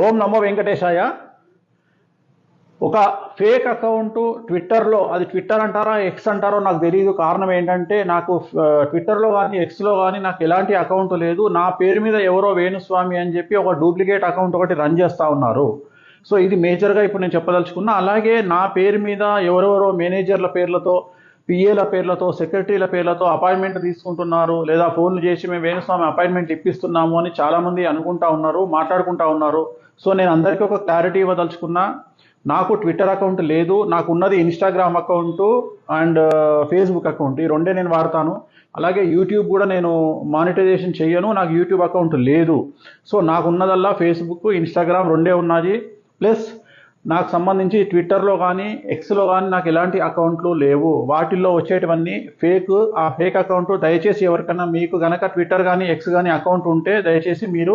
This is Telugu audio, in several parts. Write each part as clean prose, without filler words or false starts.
ఓం నమో వెంకటేశాయ. ఒక ఫేక్ అకౌంట్ ట్విట్టర్లో, అది ట్విట్టర్ అంటారా ఎక్స్ అంటారో నాకు తెలియదు. కారణం ఏంటంటే నాకు ట్విట్టర్లో కానీ ఎక్స్లో కానీ నాకు ఎలాంటి అకౌంట్ లేదు. నా పేరు మీద ఎవరో వేణుస్వామి అని చెప్పి ఒక డూప్లికేట్ అకౌంట్ ఒకటి రన్ చేస్తూ ఉన్నారు. సో ఇది మేజర్గా ఇప్పుడు నేను చెప్పదలుచుకున్నా. అలాగే నా పేరు మీద ఎవరెవరో మేనేజర్ల పేర్లతో, పిఏల పేర్లతో, సెక్రటరీల పేర్లతో అపాయింట్మెంట్ తీసుకుంటున్నారు, లేదా ఫోన్లు చేసి మేము వేణుస్వామి అపాయింట్మెంట్ ఇప్పిస్తున్నాము అని చాలామంది అనుకుంటా ఉన్నారు, మాట్లాడుకుంటా ఉన్నారు. సో నేను అందరికీ ఒక క్లారిటీ ఇవ్వదలుచుకున్నా. నాకు ట్విట్టర్ అకౌంట్ లేదు. నాకు ఉన్నది Instagram account and Facebook account. ఈ రెండే నేను వాడతాను. అలాగే యూట్యూబ్ కూడా నేను మానిటైజేషన్ చెయ్యను. నాకు యూట్యూబ్ అకౌంట్ లేదు. సో నాకు ఉన్నదల్లా ఫేస్బుక్, ఇన్స్టాగ్రామ్ రెండే ఉన్నది. ప్లస్ నాకు సంబంధించి ట్విట్టర్లో కానీ ఎక్స్లో కానీ నాకు ఎలాంటి అకౌంట్లు లేవు. వాటిల్లో వచ్చేటివన్నీ ఫేక్. ఆ ఫేక్ అకౌంట్ దయచేసి ఎవరికైనా మీకు గనక ట్విట్టర్ కానీ ఎక్స్ కానీ అకౌంట్ ఉంటే దయచేసి మీరు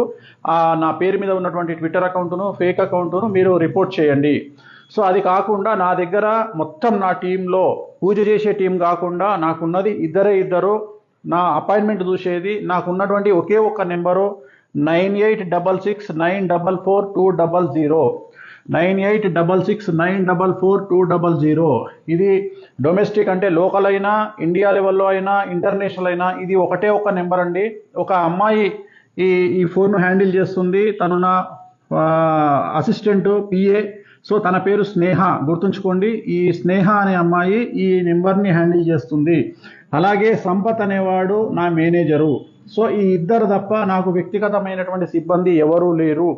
నా పేరు మీద ఉన్నటువంటి ట్విట్టర్ అకౌంట్ను, ఫేక్ అకౌంట్ను మీరు రిపోర్ట్ చేయండి. సో అది కాకుండా నా దగ్గర మొత్తం నా టీంలో పూజ చేసే టీం కాకుండా నాకున్నది ఇద్దరు నా అపాయింట్మెంట్ చూసేది. నాకున్నటువంటి ఒకే ఒక్క నెంబరు 9866944200 9866944200. ఇది డొమెస్టిక్, అంటే లోకల్ అయినా, ఇండియా లెవెల్లో అయినా, ఇంటర్నేషనల్ అయినా ఇది ఒకటే ఒక నెంబర్ అండి. ఒక అమ్మాయి ఈ ఫోన్ హ్యాండిల్ చేస్తుంది. తను నా అసిస్టెంట్, పిఏ. సో తన పేరు స్నేహ, గుర్తుంచుకోండి. ఈ స్నేహ అనే అమ్మాయి ఈ నెంబర్ని హ్యాండిల్ చేస్తుంది. అలాగే సంపత్ అనేవాడు నా మేనేజరు. సో ఈ ఇద్దరు తప్ప నాకు వ్యక్తిగతమైనటువంటి సిబ్బంది ఎవరూ లేరు.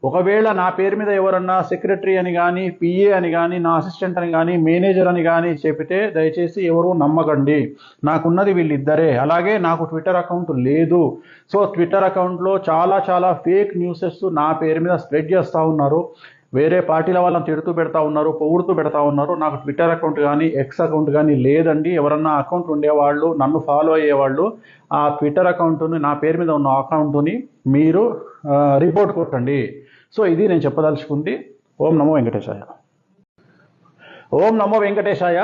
ఒకవేళ నా పేరు మీద ఎవరన్నా సెక్రటరీ అని కానీ, పిఏ అని కానీ, నా అసిస్టెంట్ అని కానీ, మేనేజర్ అని కానీ చెబితే దయచేసి ఎవరు నమ్మకండి. నాకున్నది వీళ్ళిద్దరే. అలాగే నాకు ట్విట్టర్ అకౌంట్ లేదు. సో ట్విట్టర్ అకౌంట్లో చాలా ఫేక్ న్యూసెస్ నా పేరు మీద స్ప్రెడ్ చేస్తూ ఉన్నారు. వేరే పార్టీల వాళ్ళని తిడుతూ పెడతా ఉన్నారు, పొగుడుతూ పెడతా ఉన్నారు. నాకు ట్విట్టర్ అకౌంట్ కానీ ఎక్స్ అకౌంట్ కానీ లేదండి. ఎవరన్నా అకౌంట్ ఉండేవాళ్ళు, నన్ను ఫాలో అయ్యేవాళ్ళు ఆ ట్విట్టర్ అకౌంట్ని, నా పేరు మీద ఉన్న అకౌంట్ని మీరు రిపోర్ట్ కొట్టండి. సో ఇది నేను చెప్పదలుచుకుంది. ఓం నమో వెంకటేశాయ. ఓం నమో వెంకటేశాయ.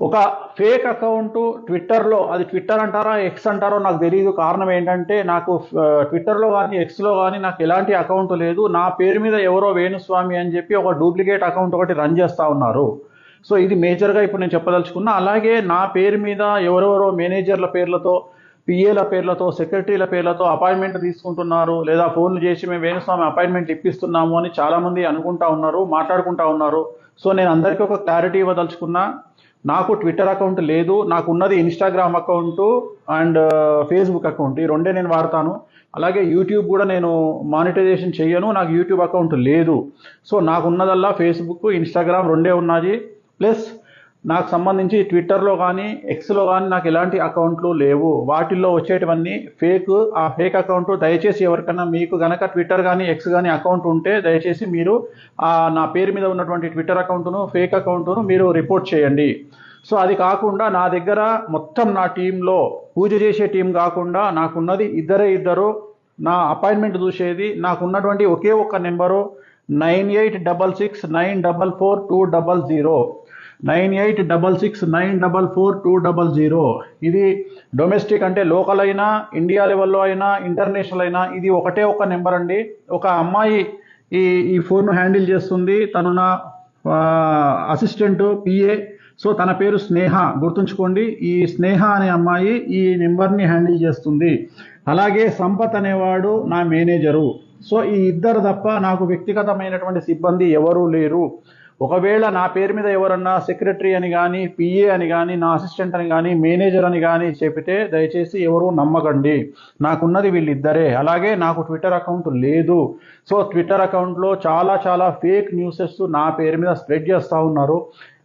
ఒక ఫేక్ అకౌంట్ ట్విట్టర్లో, అది ట్విట్టర్ అంటారా ఎక్స్ అంటారో నాకు తెలియదు. కారణం ఏంటంటే నాకు ట్విట్టర్లో కానీ ఎక్స్లో కానీ నాకు ఎలాంటి అకౌంట్ లేదు. నా పేరు మీద ఎవరో వేణుస్వామి అని చెప్పి ఒక డూప్లికేట్ అకౌంట్ ఒకటి రన్ చేస్తూ ఉన్నారు. సో ఇది మేజర్గా ఇప్పుడు నేను చెప్పదలుచుకున్నా. అలాగే నా పేరు మీద ఎవరెవరో మేనేజర్ల పేర్లతో, పిఏల పేర్లతో, సెక్రటరీల పేర్లతో అపాయింట్మెంట్ తీసుకుంటున్నారు, లేదా ఫోన్లు చేసి మేము వేణుస్వామి అపాయింట్మెంట్ ఇప్పిస్తున్నాము అని చాలామంది అనుకుంటా ఉన్నారు, మాట్లాడుకుంటా ఉన్నారు. సో నేను అందరికీ ఒక క్లారిటీ ఇవ్వదలుచుకున్నా. నాకు ట్విట్టర్ అకౌంట్ లేదు. నాకు ఉన్నది Instagram account and Facebook account. ఈ రెండే నేను వాడతాను. అలాగే యూట్యూబ్ కూడా నేను మానిటైజేషన్ చెయ్యను. నాకు యూట్యూబ్ అకౌంట్ లేదు. సో నాకు ఉన్నదల్లా ఫేస్బుక్, ఇన్స్టాగ్రామ్ రెండే ఉన్నది. ప్లస్ నాకు సంబంధించి ట్విట్టర్లో కానీ ఎక్స్లో కానీ నాకు ఎలాంటి అకౌంట్లు లేవు. వాటిల్లో వచ్చేటివన్నీ ఫేక్. ఆ ఫేక్ అకౌంట్ దయచేసి ఎవరికైనా మీకు గనక ట్విట్టర్ కానీ ఎక్స్ కానీ అకౌంట్ ఉంటే దయచేసి మీరు నా పేరు మీద ఉన్నటువంటి ట్విట్టర్ అకౌంట్ను, ఫేక్ అకౌంట్ను మీరు రిపోర్ట్ చేయండి. సో అది కాకుండా నా దగ్గర మొత్తం నా టీంలో పూజ చేసే టీం కాకుండా నాకున్నది ఇద్దరు నా అపాయింట్మెంట్ చూసేది. నాకున్నటువంటి ఒకే ఒక్క నెంబరు 9866944200 9866944200. ఇది డొమెస్టిక్, అంటే లోకల్ అయినా, ఇండియా లెవెల్లో అయినా, ఇంటర్నేషనల్ అయినా ఇది ఒకటే ఒక నెంబర్ అండి. ఒక అమ్మాయి ఈ ఫోన్ హ్యాండిల్ చేస్తుంది. తను నా అసిస్టెంట్, పిఏ. సో తన పేరు స్నేహ, గుర్తుంచుకోండి. ఈ స్నేహ అనే అమ్మాయి ఈ నెంబర్ని హ్యాండిల్ చేస్తుంది. అలాగే సంపత్ అనేవాడు నా మేనేజరు. సో ఈ ఇద్దరు తప్ప నాకు వ్యక్తిగతమైనటువంటి సిబ్బంది ఎవరూ లేరు. ఒకవేళ నా పేరు మీద ఎవరన్నా సెక్రటరీ అని కానీ, పిఏ అని కానీ, నా అసిస్టెంట్ అని కానీ, మేనేజర్ అని కానీ చెబితే దయచేసి ఎవరు నమ్మకండి. నాకున్నది వీళ్ళిద్దరే. అలాగే నాకు ట్విట్టర్ అకౌంట్ లేదు. సో ట్విట్టర్ అకౌంట్లో చాలా ఫేక్ న్యూసెస్ నా పేరు మీద స్ప్రెడ్ చేస్తూ ఉన్నారు.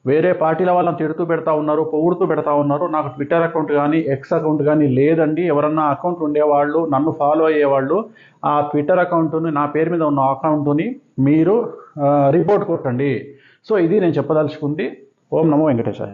వేరే పార్టీల వాళ్ళని తిడుతూ పెడతా ఉన్నారు, పొగుడుతూ పెడతా ఉన్నారు. నాకు ట్విట్టర్ అకౌంట్ కానీ ఎక్స్ అకౌంట్ కానీ లేదండి. ఎవరన్నా అకౌంట్ ఉండేవాళ్ళు, నన్ను ఫాలో అయ్యేవాళ్ళు ఆ ట్విట్టర్ అకౌంట్ని, నా పేరు మీద ఉన్న అకౌంట్ని మీరు రిపోర్ట్ కొట్టండి. సో ఇది నేను చెప్పదలుచుకుంది. ఓం నమో వెంకటేశాయ.